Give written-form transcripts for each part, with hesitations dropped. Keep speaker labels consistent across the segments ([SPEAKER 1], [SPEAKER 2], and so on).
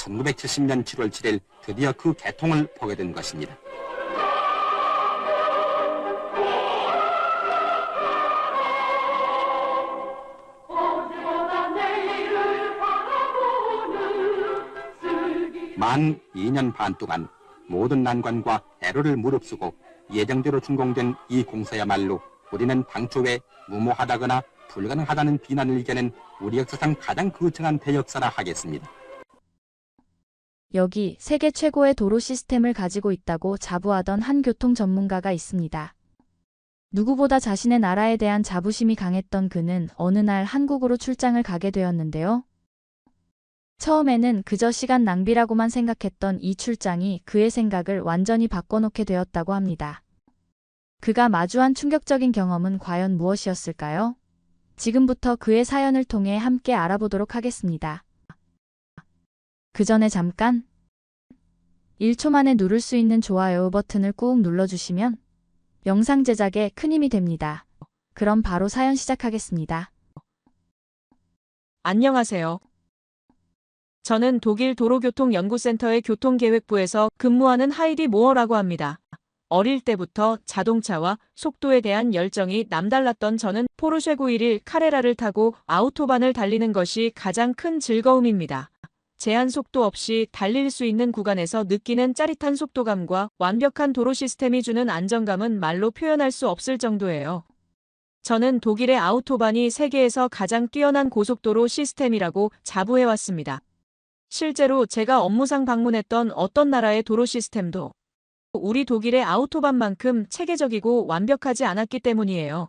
[SPEAKER 1] 1970년 7월 7일 드디어 그 개통을 보게 된 것입니다. 만 2년 반 동안 모든 난관과 애로를 무릅쓰고 예정대로 준공된 이 공사야말로 우리는 당초 왜 무모하다거나 불가능하다는 비난을 이겨낸 우리 역사상 가장 거창한 대역사라 하겠습니다.
[SPEAKER 2] 여기 세계 최고의 도로 시스템을 가지고 있다고 자부하던 한 교통 전문가가 있습니다. 누구보다 자신의 나라에 대한 자부심이 강했던 그는 어느 날 한국으로 출장을 가게 되었는데요. 처음에는 그저 시간 낭비라고만 생각했던 이 출장이 그의 생각을 완전히 바꿔놓게 되었다고 합니다. 그가 마주한 충격적인 경험은 과연 무엇이었을까요? 지금부터 그의 사연을 통해 함께 알아보도록 하겠습니다. 그 전에 잠깐 1초 만에 누를 수 있는 좋아요 버튼을 꾹 눌러주시면 영상 제작에 큰 힘이 됩니다. 그럼 바로 사연 시작하겠습니다.
[SPEAKER 3] 안녕하세요. 저는 독일 도로교통연구센터의 교통계획부에서 근무하는 하이디 모어라고 합니다. 어릴 때부터 자동차와 속도에 대한 열정이 남달랐던 저는 포르쉐 911 카레라를 타고 아우토반을 달리는 것이 가장 큰 즐거움입니다. 제한 속도 없이 달릴 수 있는 구간에서 느끼는 짜릿한 속도감과 완벽한 도로 시스템이 주는 안정감은 말로 표현할 수 없을 정도예요. 저는 독일의 아우토반이 세계에서 가장 뛰어난 고속도로 시스템이라고 자부해왔습니다. 실제로 제가 업무상 방문했던 어떤 나라의 도로 시스템도 우리 독일의 아우토반만큼 체계적이고 완벽하지 않았기 때문이에요.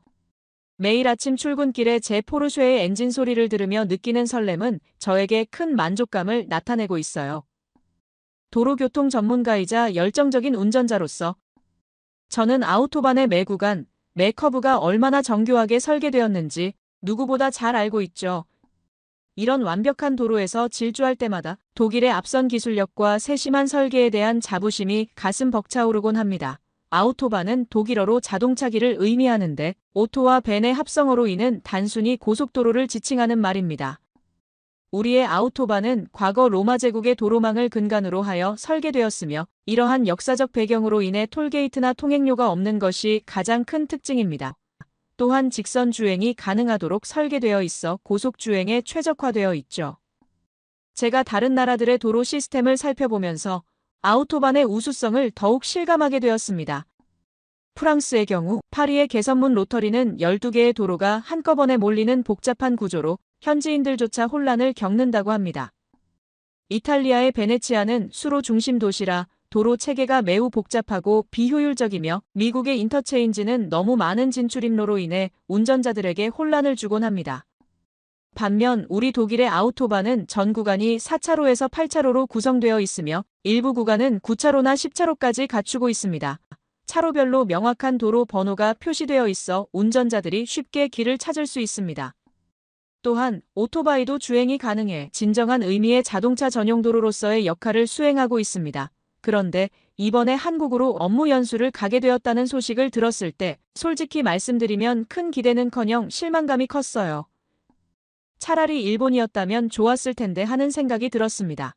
[SPEAKER 3] 매일 아침 출근길에 제 포르쉐의 엔진 소리를 들으며 느끼는 설렘은 저에게 큰 만족감을 나타내고 있어요. 도로교통 전문가이자 열정적인 운전자로서 저는 아우토반의 매 구간, 매 커브가 얼마나 정교하게 설계되었는지 누구보다 잘 알고 있죠. 이런 완벽한 도로에서 질주할 때마다 독일의 앞선 기술력과 세심한 설계에 대한 자부심이 가슴 벅차오르곤 합니다. 아우토반은 독일어로 자동차길을 의미하는데 오토와 벤의 합성어로 이는 단순히 고속도로를 지칭하는 말입니다. 우리의 아우토반은 과거 로마 제국의 도로망을 근간으로 하여 설계되었으며 이러한 역사적 배경으로 인해 톨게이트나 통행료가 없는 것이 가장 큰 특징입니다. 또한 직선 주행이 가능하도록 설계되어 있어 고속 주행에 최적화되어 있죠. 제가 다른 나라들의 도로 시스템을 살펴보면서 아우토반의 우수성을 더욱 실감하게 되었습니다. 프랑스의 경우 파리의 개선문 로터리는 12개의 도로가 한꺼번에 몰리는 복잡한 구조로 현지인들조차 혼란을 겪는다고 합니다. 이탈리아의 베네치아는 수로 중심 도시라 도로 체계가 매우 복잡하고 비효율적이며 미국의 인터체인지는 너무 많은 진출입로로 인해 운전자들에게 혼란을 주곤 합니다. 반면 우리 독일의 아우토반은 전 구간이 4차로에서 8차로로 구성되어 있으며 일부 구간은 9차로나 10차로까지 갖추고 있습니다. 차로별로 명확한 도로 번호가 표시되어 있어 운전자들이 쉽게 길을 찾을 수 있습니다. 또한 오토바이도 주행이 가능해 진정한 의미의 자동차 전용 도로로서의 역할을 수행하고 있습니다. 그런데 이번에 한국으로 업무 연수를 가게 되었다는 소식을 들었을 때 솔직히 말씀드리면 큰 기대는커녕 실망감이 컸어요. 차라리 일본이었다면 좋았을 텐데 하는 생각이 들었습니다.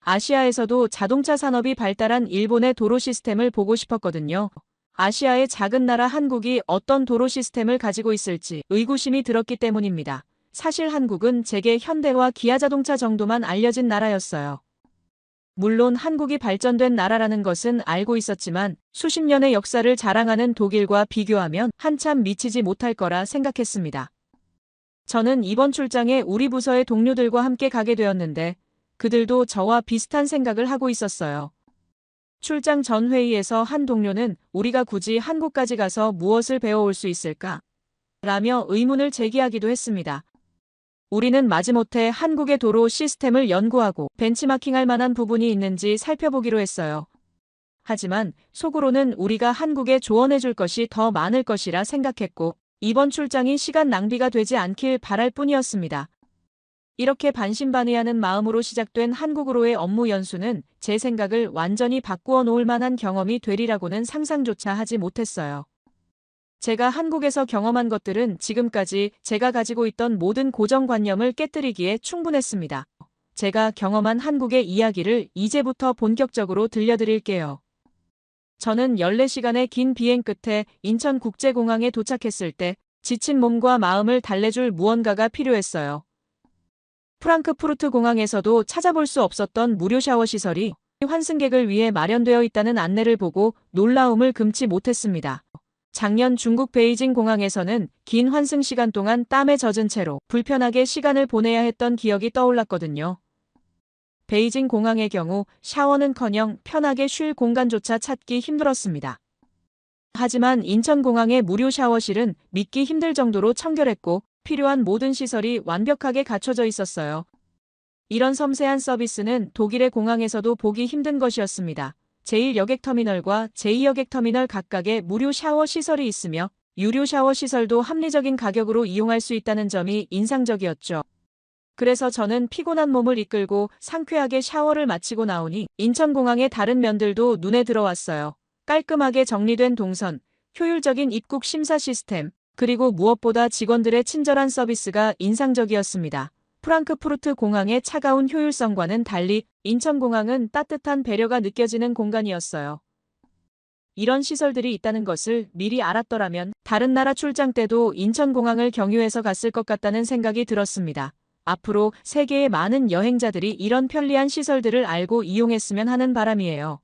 [SPEAKER 3] 아시아에서도 자동차 산업이 발달한 일본의 도로 시스템을 보고 싶었거든요. 아시아의 작은 나라 한국이 어떤 도로 시스템을 가지고 있을지 의구심이 들었기 때문입니다. 사실 한국은 제게 현대와 기아 자동차 정도만 알려진 나라였어요. 물론 한국이 발전된 나라라는 것은 알고 있었지만 수십 년의 역사를 자랑하는 독일과 비교하면 한참 미치지 못할 거라 생각했습니다. 저는 이번 출장에 우리 부서의 동료들과 함께 가게 되었는데 그들도 저와 비슷한 생각을 하고 있었어요. 출장 전 회의에서 한 동료는 우리가 굳이 한국까지 가서 무엇을 배워올 수 있을까? 라며 의문을 제기하기도 했습니다. 우리는 마지못해 한국의 도로 시스템을 연구하고 벤치마킹할 만한 부분이 있는지 살펴보기로 했어요. 하지만 속으로는 우리가 한국에 조언해줄 것이 더 많을 것이라 생각했고 이번 출장이 시간 낭비가 되지 않길 바랄 뿐이었습니다. 이렇게 반신반의하는 마음으로 시작된 한국으로의 업무 연수는 제 생각을 완전히 바꾸어 놓을 만한 경험이 되리라고는 상상조차 하지 못했어요. 제가 한국에서 경험한 것들은 지금까지 제가 가지고 있던 모든 고정관념을 깨뜨리기에 충분했습니다. 제가 경험한 한국의 이야기를 이제부터 본격적으로 들려드릴게요. 저는 14시간의 긴 비행 끝에 인천국제공항에 도착했을 때 지친 몸과 마음을 달래줄 무언가가 필요했어요. 프랑크푸르트 공항에서도 찾아볼 수 없었던 무료 샤워 시설이 환승객을 위해 마련되어 있다는 안내를 보고 놀라움을 금치 못했습니다. 작년 중국 베이징 공항에서는 긴 환승 시간 동안 땀에 젖은 채로 불편하게 시간을 보내야 했던 기억이 떠올랐거든요. 베이징 공항의 경우 샤워는커녕 편하게 쉴 공간조차 찾기 힘들었습니다. 하지만 인천공항의 무료 샤워실은 믿기 힘들 정도로 청결했고 필요한 모든 시설이 완벽하게 갖춰져 있었어요. 이런 섬세한 서비스는 독일의 공항에서도 보기 힘든 것이었습니다. 제1여객터미널과 제2여객터미널 각각에 무료 샤워 시설이 있으며 유료 샤워 시설도 합리적인 가격으로 이용할 수 있다는 점이 인상적이었죠. 그래서 저는 피곤한 몸을 이끌고 상쾌하게 샤워를 마치고 나오니 인천공항의 다른 면들도 눈에 들어왔어요. 깔끔하게 정리된 동선, 효율적인 입국 심사 시스템, 그리고 무엇보다 직원들의 친절한 서비스가 인상적이었습니다. 프랑크푸르트 공항의 차가운 효율성과는 달리 인천공항은 따뜻한 배려가 느껴지는 공간이었어요. 이런 시설들이 있다는 것을 미리 알았더라면 다른 나라 출장 때도 인천공항을 경유해서 갔을 것 같다는 생각이 들었습니다. 앞으로 세계의 많은 여행자들이 이런 편리한 시설들을 알고 이용했으면 하는 바람이에요.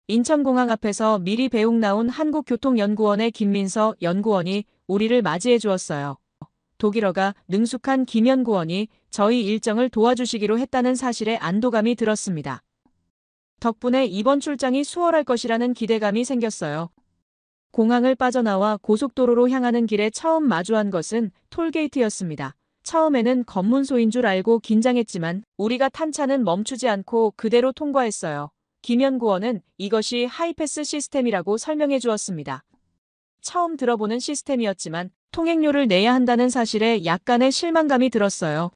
[SPEAKER 3] 인천공항 앞에서 미리 배웅 나온 한국교통연구원의 김민서 연구원이 우리를 맞이해 주었어요. 독일어가 능숙한 김 연구원이 저희 일정을 도와주시기로 했다는 사실에 안도감이 들었습니다. 덕분에 이번 출장이 수월할 것이라는 기대감이 생겼어요. 공항을 빠져나와 고속도로로 향하는 길에 처음 마주한 것은 톨게이트였습니다. 처음에는 검문소인 줄 알고 긴장했지만 우리가 탄 차는 멈추지 않고 그대로 통과했어요. 김 연구원은 이것이 하이패스 시스템이라고 설명해 주었습니다. 처음 들어보는 시스템이었지만 통행료를 내야 한다는 사실에 약간의 실망감이 들었어요.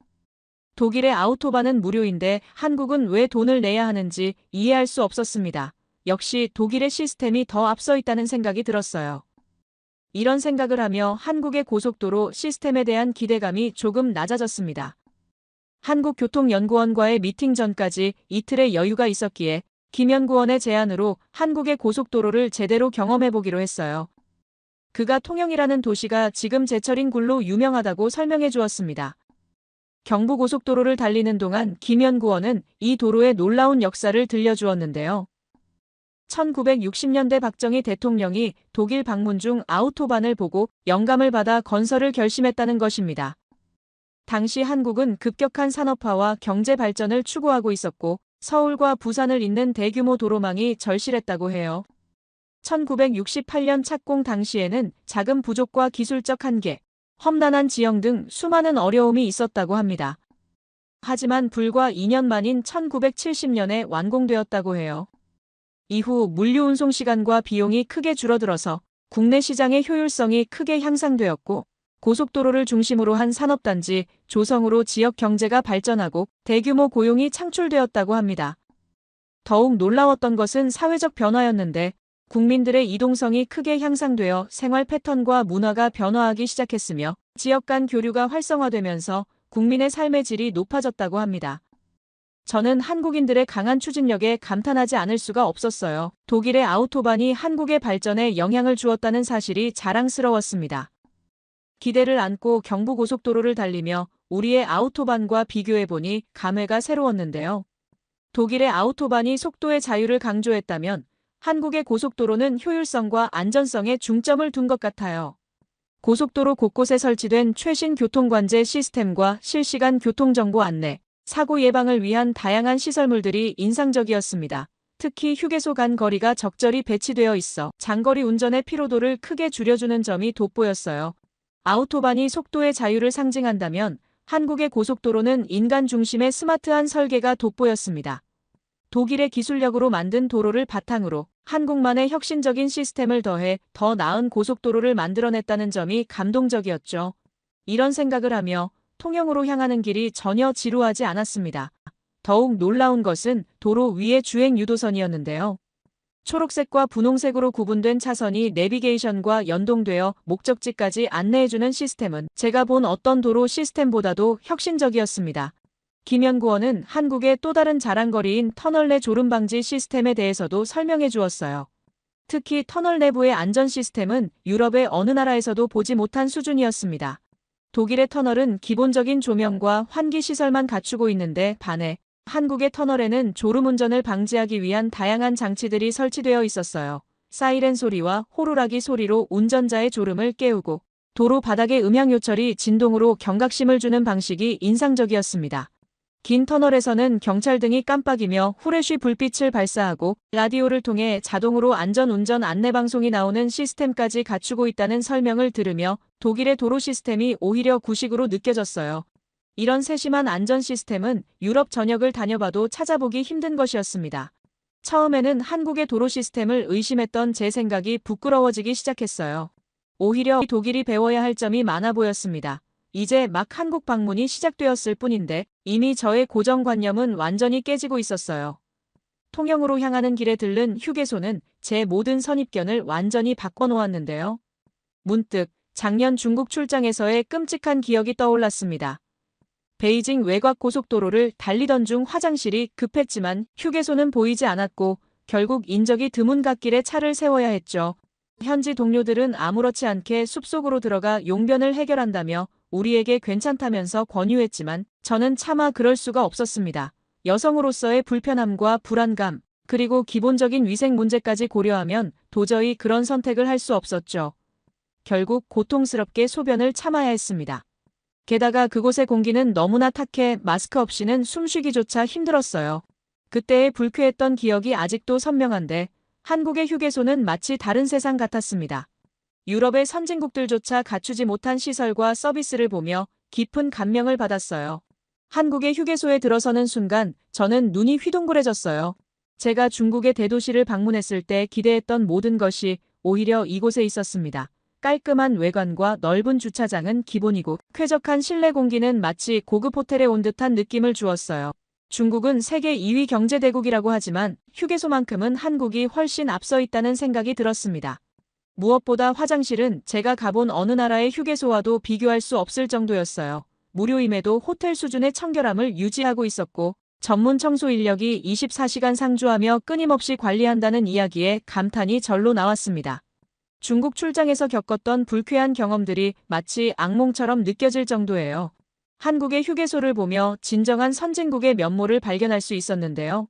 [SPEAKER 3] 독일의 아우토반은 무료인데 한국은 왜 돈을 내야 하는지 이해할 수 없었습니다. 역시 독일의 시스템이 더 앞서 있다는 생각이 들었어요. 이런 생각을 하며 한국의 고속도로 시스템에 대한 기대감이 조금 낮아졌습니다. 한국교통연구원과의 미팅 전까지 이틀의 여유가 있었기에 김 연구원의 제안으로 한국의 고속도로를 제대로 경험해보기로 했어요. 그가 통영이라는 도시가 지금 제철인 굴로 유명하다고 설명해 주었습니다. 경부고속도로를 달리는 동안 김 연구원은 이 도로의 놀라운 역사를 들려주었는데요. 1960년대 박정희 대통령이 독일 방문 중 아우토반을 보고 영감을 받아 건설을 결심했다는 것입니다. 당시 한국은 급격한 산업화와 경제 발전을 추구하고 있었고 서울과 부산을 잇는 대규모 도로망이 절실했다고 해요. 1968년 착공 당시에는 자금 부족과 기술적 한계, 험난한 지형 등 수많은 어려움이 있었다고 합니다. 하지만 불과 2년 만인 1970년에 완공되었다고 해요. 이후 물류 운송 시간과 비용이 크게 줄어들어서 국내 시장의 효율성이 크게 향상되었고 고속도로를 중심으로 한 산업단지 조성으로 지역 경제가 발전하고 대규모 고용이 창출되었다고 합니다. 더욱 놀라웠던 것은 사회적 변화였는데 국민들의 이동성이 크게 향상되어 생활 패턴과 문화가 변화하기 시작했으며 지역 간 교류가 활성화되면서 국민의 삶의 질이 높아졌다고 합니다. 저는 한국인들의 강한 추진력에 감탄하지 않을 수가 없었어요. 독일의 아우토반이 한국의 발전에 영향을 주었다는 사실이 자랑스러웠습니다. 기대를 안고 경부고속도로를 달리며 우리의 아우토반과 비교해보니 감회가 새로웠는데요. 독일의 아우토반이 속도의 자유를 강조했다면 한국의 고속도로는 효율성과 안전성에 중점을 둔 것 같아요. 고속도로 곳곳에 설치된 최신 교통관제 시스템과 실시간 교통정보 안내, 사고 예방을 위한 다양한 시설물들이 인상적이었습니다. 특히 휴게소 간 거리가 적절히 배치되어 있어 장거리 운전의 피로도를 크게 줄여주는 점이 돋보였어요. 아우토반이 속도의 자유를 상징한다면 한국의 고속도로는 인간 중심의 스마트한 설계가 돋보였습니다. 독일의 기술력으로 만든 도로를 바탕으로 한국만의 혁신적인 시스템을 더해 더 나은 고속도로를 만들어냈다는 점이 감동적이었죠. 이런 생각을 하며 통영으로 향하는 길이 전혀 지루하지 않았습니다. 더욱 놀라운 것은 도로 위의 주행 유도선이었는데요. 초록색과 분홍색으로 구분된 차선이 내비게이션과 연동되어 목적지까지 안내해주는 시스템은 제가 본 어떤 도로 시스템보다도 혁신적이었습니다. 김연구원은 한국의 또 다른 자랑거리인 터널 내 졸음 방지 시스템에 대해서도 설명해 주었어요. 특히 터널 내부의 안전 시스템은 유럽의 어느 나라에서도 보지 못한 수준이었습니다. 독일의 터널은 기본적인 조명과 환기 시설만 갖추고 있는데 반해 한국의 터널에는 졸음 운전을 방지하기 위한 다양한 장치들이 설치되어 있었어요. 사이렌 소리와 호루라기 소리로 운전자의 졸음을 깨우고 도로 바닥의 음향 요철이 진동으로 경각심을 주는 방식이 인상적이었습니다. 긴 터널에서는 경찰등이 깜빡이며 후레쉬 불빛을 발사하고 라디오를 통해 자동으로 안전운전 안내방송이 나오는 시스템까지 갖추고 있다는 설명을 들으며 독일의 도로 시스템이 오히려 구식으로 느껴졌어요. 이런 세심한 안전 시스템은 유럽 전역을 다녀봐도 찾아보기 힘든 것이었습니다. 처음에는 한국의 도로 시스템을 의심했던 제 생각이 부끄러워지기 시작했어요. 오히려 독일이 배워야 할 점이 많아 보였습니다. 이제 막 한국 방문이 시작되었을 뿐인데 이미 저의 고정관념은 완전히 깨지고 있었어요. 통영으로 향하는 길에 들른 휴게소는 제 모든 선입견을 완전히 바꿔놓았는데요. 문득 작년 중국 출장에서의 끔찍한 기억이 떠올랐습니다. 베이징 외곽 고속도로를 달리던 중 화장실이 급했지만 휴게소는 보이지 않았고 결국 인적이 드문 갓길에 차를 세워야 했죠. 현지 동료들은 아무렇지 않게 숲속으로 들어가 용변을 해결한다며 우리에게 괜찮다면서 권유했지만 저는 차마 그럴 수가 없었습니다. 여성으로서의 불편함과 불안감, 그리고 기본적인 위생 문제까지 고려하면 도저히 그런 선택을 할 수 없었죠. 결국 고통스럽게 소변을 참아야 했습니다. 게다가 그곳의 공기는 너무나 탁해 마스크 없이는 숨쉬기조차 힘들었어요. 그때의 불쾌했던 기억이 아직도 선명한데 한국의 휴게소는 마치 다른 세상 같았습니다. 유럽의 선진국들조차 갖추지 못한 시설과 서비스를 보며 깊은 감명을 받았어요. 한국의 휴게소에 들어서는 순간 저는 눈이 휘둥그레졌어요. 제가 중국의 대도시를 방문했을 때 기대했던 모든 것이 오히려 이곳에 있었습니다. 깔끔한 외관과 넓은 주차장은 기본이고 쾌적한 실내 공기는 마치 고급 호텔에 온 듯한 느낌을 주었어요. 중국은 세계 2위 경제대국이라고 하지만 휴게소만큼은 한국이 훨씬 앞서 있다는 생각이 들었습니다. 무엇보다 화장실은 제가 가본 어느 나라의 휴게소와도 비교할 수 없을 정도였어요. 무료임에도 호텔 수준의 청결함을 유지하고 있었고 전문 청소 인력이 24시간 상주하며 끊임없이 관리한다는 이야기에 감탄이 절로 나왔습니다. 중국 출장에서 겪었던 불쾌한 경험들이 마치 악몽처럼 느껴질 정도예요. 한국의 휴게소를 보며 진정한 선진국의 면모를 발견할 수 있었는데요.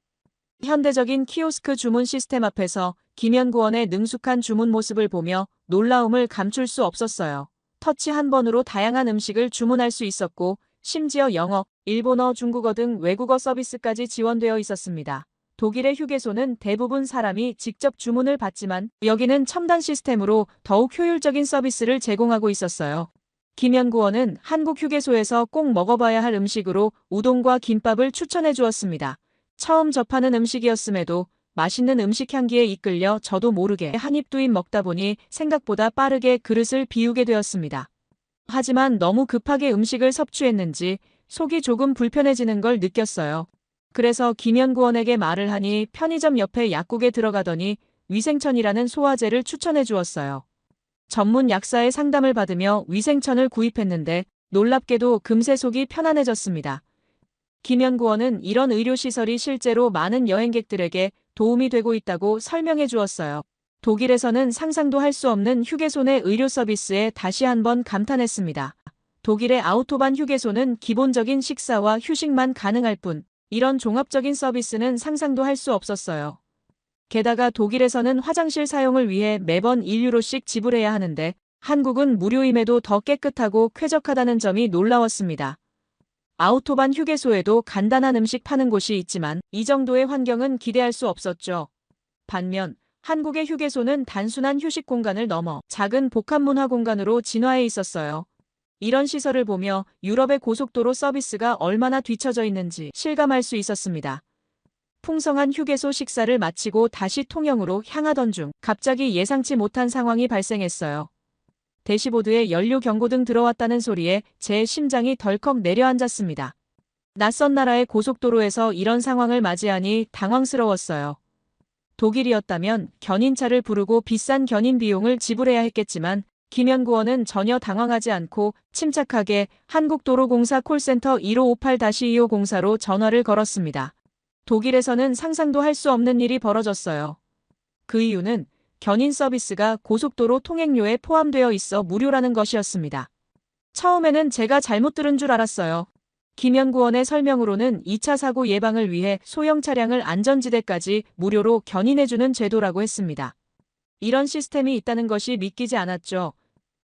[SPEAKER 3] 현대적인 키오스크 주문 시스템 앞에서 김연구원의 능숙한 주문 모습을 보며 놀라움을 감출 수 없었어요. 터치 한 번으로 다양한 음식을 주문할 수 있었고 심지어 영어, 일본어, 중국어 등 외국어 서비스까지 지원되어 있었습니다. 독일의 휴게소는 대부분 사람이 직접 주문을 받지만 여기는 첨단 시스템으로 더욱 효율적인 서비스를 제공하고 있었어요. 김연구원은 한국 휴게소에서 꼭 먹어봐야 할 음식으로 우동과 김밥을 추천해 주었습니다. 처음 접하는 음식이었음에도 맛있는 음식 향기에 이끌려 저도 모르게 한 입 두 입 먹다 보니 생각보다 빠르게 그릇을 비우게 되었습니다. 하지만 너무 급하게 음식을 섭취했는지 속이 조금 불편해지는 걸 느꼈어요. 그래서 김연구원에게 말을 하니 편의점 옆에 약국에 들어가더니 위생천이라는 소화제를 추천해 주었어요. 전문 약사의 상담을 받으며 위생천을 구입했는데 놀랍게도 금세 속이 편안해졌습니다. 김연구원은 이런 의료시설이 실제로 많은 여행객들에게 도움이 되고 있다고 설명해 주었어요. 독일에서는 상상도 할 수 없는 휴게소 내 의료 서비스에 다시 한번 감탄했습니다. 독일의 아우토반 휴게소는 기본적인 식사와 휴식만 가능할 뿐 이런 종합적인 서비스는 상상도 할 수 없었어요. 게다가 독일에서는 화장실 사용을 위해 매번 1유로씩 지불해야 하는데 한국은 무료임에도 더 깨끗하고 쾌적하다는 점이 놀라웠습니다. 아우토반 휴게소에도 간단한 음식 파는 곳이 있지만 이 정도의 환경은 기대할 수 없었죠. 반면 한국의 휴게소는 단순한 휴식 공간을 넘어 작은 복합 문화 공간으로 진화해 있었어요. 이런 시설을 보며 유럽의 고속도로 서비스가 얼마나 뒤처져 있는지 실감할 수 있었습니다. 풍성한 휴게소 식사를 마치고 다시 통영으로 향하던 중 갑자기 예상치 못한 상황이 발생했어요. 대시보드에 연료 경고등 들어왔다는 소리에 제 심장이 덜컥 내려앉았습니다. 낯선 나라의 고속도로에서 이런 상황을 맞이하니 당황스러웠어요. 독일이었다면 견인차를 부르고 비싼 견인 비용을 지불해야 했겠지만 김연구원은 전혀 당황하지 않고 침착하게 한국도로공사 콜센터 1558-250로 전화를 걸었습니다. 독일에서는 상상도 할 수 없는 일이 벌어졌어요. 그 이유는 견인 서비스가 고속도로 통행료에 포함되어 있어 무료라는 것이었습니다. 처음에는 제가 잘못 들은 줄 알았어요. 김연구원의 설명으로는 2차 사고 예방을 위해 소형 차량을 안전지대까지 무료로 견인해주는 제도라고 했습니다. 이런 시스템이 있다는 것이 믿기지 않았죠.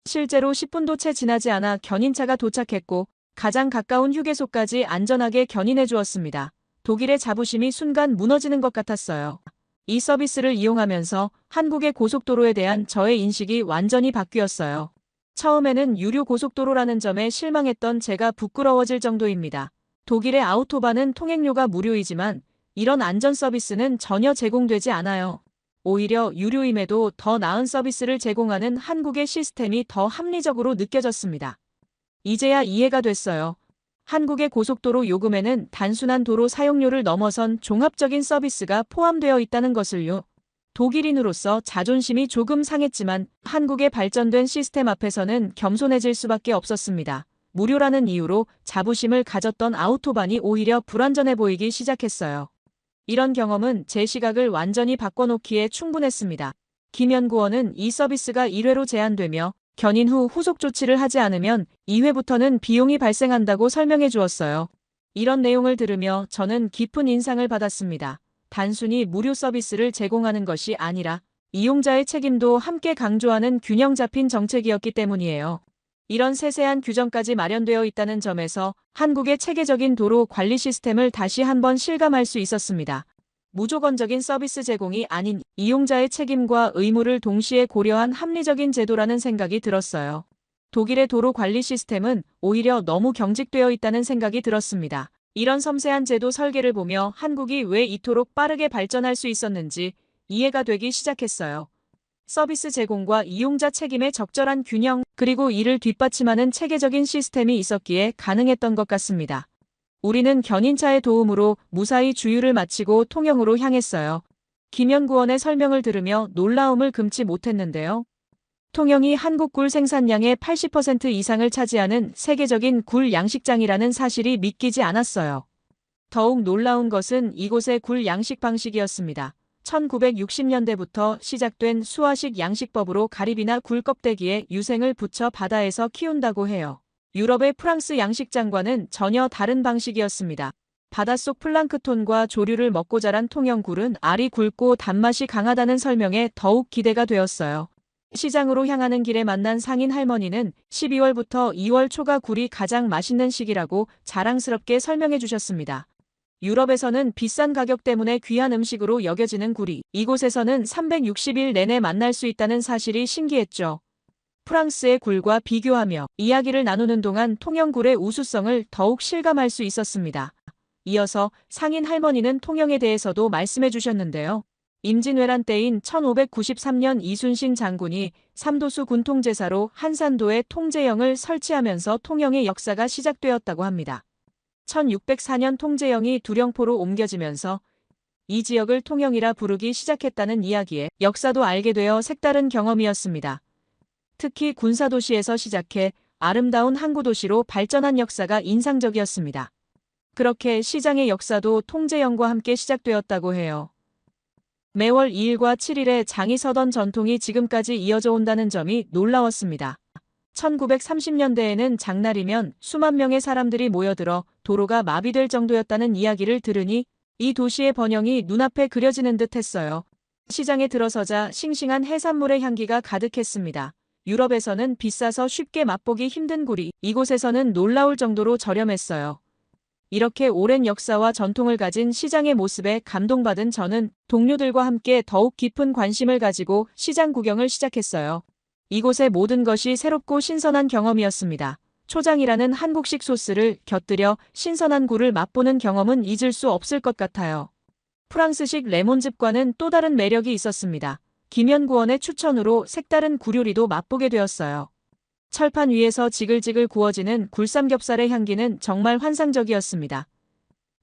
[SPEAKER 3] 실제로 10분도 채 지나지 않아 견인차가 도착했고 가장 가까운 휴게소까지 안전하게 견인해 주었습니다. 독일의 자부심이 순간 무너지는 것 같았어요. 이 서비스를 이용하면서 한국의 고속도로에 대한 저의 인식이 완전히 바뀌었어요. 처음에는 유료 고속도로라는 점에 실망했던 제가 부끄러워질 정도입니다. 독일의 아우토반은 통행료가 무료이지만 이런 안전 서비스는 전혀 제공되지 않아요. 오히려 유료임에도 더 나은 서비스를 제공하는 한국의 시스템이 더 합리적으로 느껴졌습니다. 이제야 이해가 됐어요. 한국의 고속도로 요금에는 단순한 도로 사용료를 넘어선 종합적인 서비스가 포함되어 있다는 것을요. 독일인으로서 자존심이 조금 상했지만 한국의 발전된 시스템 앞에서는 겸손해질 수밖에 없었습니다. 무료라는 이유로 자부심을 가졌던 아우토반이 오히려 불완전해 보이기 시작했어요. 이런 경험은 제 시각을 완전히 바꿔놓기에 충분했습니다. 김연구원은 이 서비스가 1회로 제한되며 견인 후 후속 조치를 하지 않으면 2회부터는 비용이 발생한다고 설명해 주었어요. 이런 내용을 들으며 저는 깊은 인상을 받았습니다. 단순히 무료 서비스를 제공하는 것이 아니라 이용자의 책임도 함께 강조하는 균형 잡힌 정책이었기 때문이에요. 이런 세세한 규정까지 마련되어 있다는 점에서 한국의 체계적인 도로 관리 시스템을 다시 한번 실감할 수 있었습니다. 무조건적인 서비스 제공이 아닌 이용자의 책임과 의무를 동시에 고려한 합리적인 제도라는 생각이 들었어요. 독일의 도로 관리 시스템은 오히려 너무 경직되어 있다는 생각이 들었습니다. 이런 섬세한 제도 설계를 보며 한국이 왜 이토록 빠르게 발전할 수 있었는지 이해가 되기 시작했어요. 서비스 제공과 이용자 책임의 적절한 균형, 그리고 이를 뒷받침하는 체계적인 시스템이 있었기에 가능했던 것 같습니다. 우리는 견인차의 도움으로 무사히 주유를 마치고 통영으로 향했어요. 김연구원의 설명을 들으며 놀라움을 금치 못했는데요. 통영이 한국 굴 생산량의 80% 이상을 차지하는 세계적인 굴 양식장이라는 사실이 믿기지 않았어요. 더욱 놀라운 것은 이곳의 굴 양식 방식이었습니다. 1960년대부터 시작된 수화식 양식법으로 가리비나 굴 껍데기에 유생을 붙여 바다에서 키운다고 해요. 유럽의 프랑스 양식장과는 전혀 다른 방식이었습니다. 바닷속 플랑크톤과 조류를 먹고 자란 통영굴은 알이 굵고 단맛이 강하다는 설명에 더욱 기대가 되었어요. 시장으로 향하는 길에 만난 상인 할머니는 12월부터 2월 초가 굴이 가장 맛있는 시기라고 자랑스럽게 설명해 주셨습니다. 유럽에서는 비싼 가격 때문에 귀한 음식으로 여겨지는 굴이 이곳에서는 360일 내내 만날 수 있다는 사실이 신기했죠. 프랑스의 굴과 비교하며 이야기를 나누는 동안 통영굴의 우수성을 더욱 실감할 수 있었습니다. 이어서 상인 할머니는 통영에 대해서도 말씀해 주셨는데요. 임진왜란 때인 1593년 이순신 장군이 삼도수 군통제사로 한산도에 통제영을 설치하면서 통영의 역사가 시작되었다고 합니다. 1604년 통제영이 두령포로 옮겨지면서 이 지역을 통영이라 부르기 시작했다는 이야기에 역사도 알게 되어 색다른 경험이었습니다. 특히 군사도시에서 시작해 아름다운 항구도시로 발전한 역사가 인상적이었습니다. 그렇게 시장의 역사도 통제영과 함께 시작되었다고 해요. 매월 2일과 7일에 장이 서던 전통이 지금까지 이어져 온다는 점이 놀라웠습니다. 1930년대에는 장날이면 수만 명의 사람들이 모여들어 도로가 마비될 정도였다는 이야기를 들으니 이 도시의 번영이 눈앞에 그려지는 듯 했어요. 시장에 들어서자 싱싱한 해산물의 향기가 가득했습니다. 유럽에서는 비싸서 쉽게 맛보기 힘든 굴이 이곳에서는 놀라울 정도로 저렴했어요. 이렇게 오랜 역사와 전통을 가진 시장의 모습에 감동받은 저는 동료들과 함께 더욱 깊은 관심을 가지고 시장 구경을 시작했어요. 이곳의 모든 것이 새롭고 신선한 경험이었습니다. 초장이라는 한국식 소스를 곁들여 신선한 굴을 맛보는 경험은 잊을 수 없을 것 같아요. 프랑스식 레몬즙과는 또 다른 매력이 있었습니다. 김연구원의 추천으로 색다른 굴요리도 맛보게 되었어요. 철판 위에서 지글지글 구워지는 굴삼겹살의 향기는 정말 환상적이었습니다.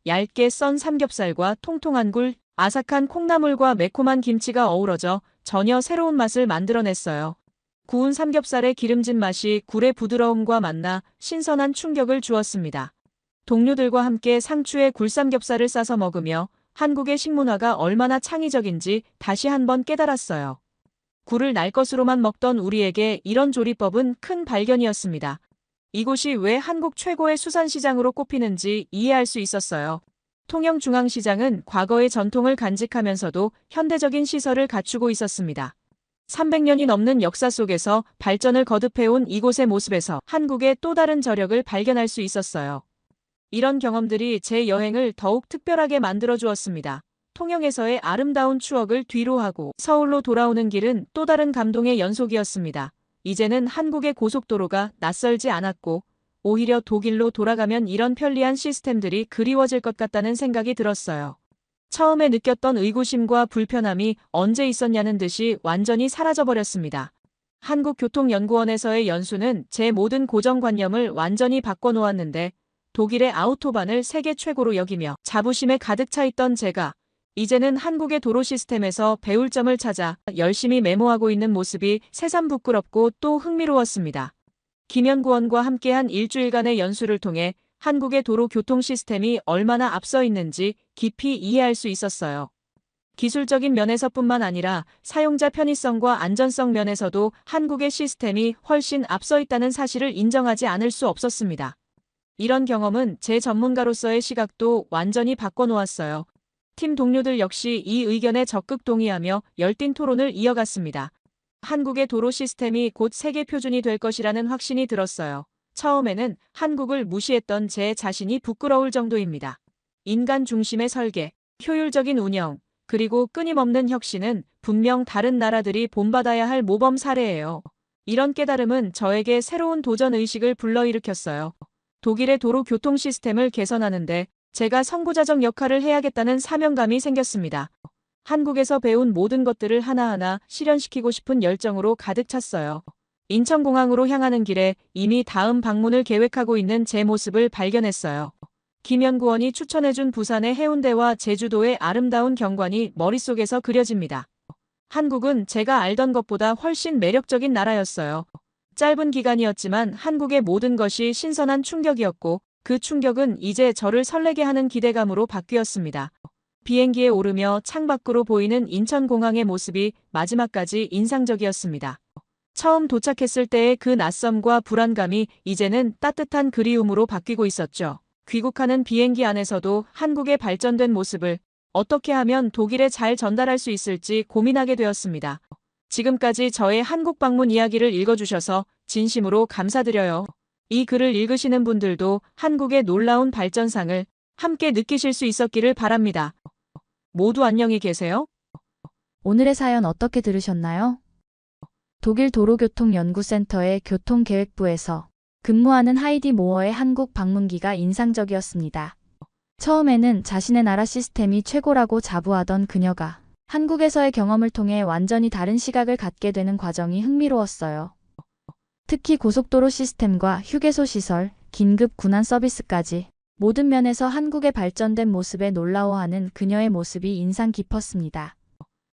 [SPEAKER 3] 얇게 썬 삼겹살과 통통한 굴, 아삭한 콩나물과 매콤한 김치가 어우러져 전혀 새로운 맛을 만들어냈어요. 구운 삼겹살의 기름진 맛이 굴의 부드러움과 만나 신선한 충격을 주었습니다. 동료들과 함께 상추에 굴삼겹살을 싸서 먹으며 한국의 식문화가 얼마나 창의적인지 다시 한번 깨달았어요. 굴을 날 것으로만 먹던 우리에게 이런 조리법은 큰 발견이었습니다. 이곳이 왜 한국 최고의 수산시장으로 꼽히는지 이해할 수 있었어요. 통영중앙시장은 과거의 전통을 간직하면서도 현대적인 시설을 갖추고 있었습니다. 300년이 넘는 역사 속에서 발전을 거듭해온 이곳의 모습에서 한국의 또 다른 저력을 발견할 수 있었어요. 이런 경험들이 제 여행을 더욱 특별하게 만들어 주었습니다. 통영에서의 아름다운 추억을 뒤로하고 서울로 돌아오는 길은 또 다른 감동의 연속이었습니다. 이제는 한국의 고속도로가 낯설지 않았고 오히려 독일로 돌아가면 이런 편리한 시스템들이 그리워질 것 같다는 생각이 들었어요. 처음에 느꼈던 의구심과 불편함이 언제 있었냐는 듯이 완전히 사라져버렸습니다. 한국교통연구원에서의 연수는 제 모든 고정관념을 완전히 바꿔놓았는데 독일의 아우토반을 세계 최고로 여기며 자부심에 가득 차 있던 제가 이제는 한국의 도로 시스템에서 배울 점을 찾아 열심히 메모하고 있는 모습이 새삼 부끄럽고 또 흥미로웠습니다. 김연구원과 함께한 일주일간의 연수를 통해 한국의 도로 교통 시스템이 얼마나 앞서 있는지 깊이 이해할 수 있었어요. 기술적인 면에서뿐만 아니라 사용자 편의성과 안전성 면에서도 한국의 시스템이 훨씬 앞서 있다는 사실을 인정하지 않을 수 없었습니다. 이런 경험은 제 전문가로서의 시각도 완전히 바꿔놓았어요. 팀 동료들 역시 이 의견에 적극 동의하며 열띤 토론을 이어갔습니다. 한국의 도로 시스템이 곧 세계 표준이 될 것이라는 확신이 들었어요. 처음에는 한국을 무시했던 제 자신이 부끄러울 정도입니다. 인간 중심의 설계, 효율적인 운영, 그리고 끊임없는 혁신은 분명 다른 나라들이 본받아야 할 모범 사례예요. 이런 깨달음은 저에게 새로운 도전 의식을 불러일으켰어요. 독일의 도로 교통 시스템을 개선하는데 제가 선구자적 역할을 해야겠다는 사명감이 생겼습니다. 한국에서 배운 모든 것들을 하나하나 실현시키고 싶은 열정으로 가득 찼어요. 인천공항으로 향하는 길에 이미 다음 방문을 계획하고 있는 제 모습을 발견했어요. 김연구원이 추천해준 부산의 해운대와 제주도의 아름다운 경관이 머릿속에서 그려집니다. 한국은 제가 알던 것보다 훨씬 매력적인 나라였어요. 짧은 기간이었지만 한국의 모든 것이 신선한 충격이었고 그 충격은 이제 저를 설레게 하는 기대감으로 바뀌었습니다. 비행기에 오르며 창밖으로 보이는 인천공항의 모습이 마지막까지 인상적이었습니다. 처음 도착했을 때의 그 낯섦과 불안감이 이제는 따뜻한 그리움으로 바뀌고 있었죠. 귀국하는 비행기 안에서도 한국의 발전된 모습을 어떻게 하면 독일에 잘 전달할 수 있을지 고민하게 되었습니다. 지금까지 저의 한국 방문 이야기를 읽어주셔서 진심으로 감사드려요. 이 글을 읽으시는 분들도 한국의 놀라운 발전상을 함께 느끼실 수 있었기를 바랍니다. 모두 안녕히 계세요.
[SPEAKER 2] 오늘의 사연 어떻게 들으셨나요? 독일 도로교통연구센터의 교통계획부에서 근무하는 하이디 모어의 한국 방문기가 인상적이었습니다. 처음에는 자신의 나라 시스템이 최고라고 자부하던 그녀가 한국에서의 경험을 통해 완전히 다른 시각을 갖게 되는 과정이 흥미로웠어요. 특히 고속도로 시스템과 휴게소 시설, 긴급 군안 서비스까지 모든 면에서 한국의 발전된 모습에 놀라워하는 그녀의 모습이 인상 깊었습니다.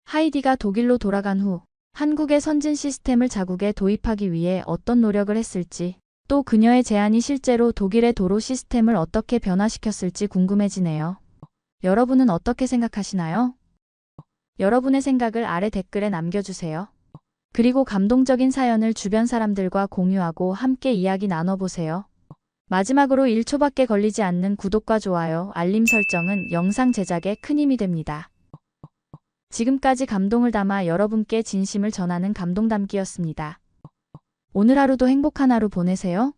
[SPEAKER 2] 하이디가 독일로 돌아간 후 한국의 선진 시스템을 자국에 도입하기 위해 어떤 노력을 했을지, 또 그녀의 제안이 실제로 독일의 도로 시스템을 어떻게 변화시켰을지 궁금해지네요. 여러분은 어떻게 생각하시나요? 여러분의 생각을 아래 댓글에 남겨주세요. 그리고 감동적인 사연을 주변 사람들과 공유하고 함께 이야기 나눠보세요. 마지막으로 1초밖에 걸리지 않는 구독과 좋아요, 알림 설정은 영상 제작에 큰 힘이 됩니다. 지금까지 감동을 담아 여러분께 진심을 전하는 감동담기였습니다. 오늘 하루도 행복한 하루 보내세요.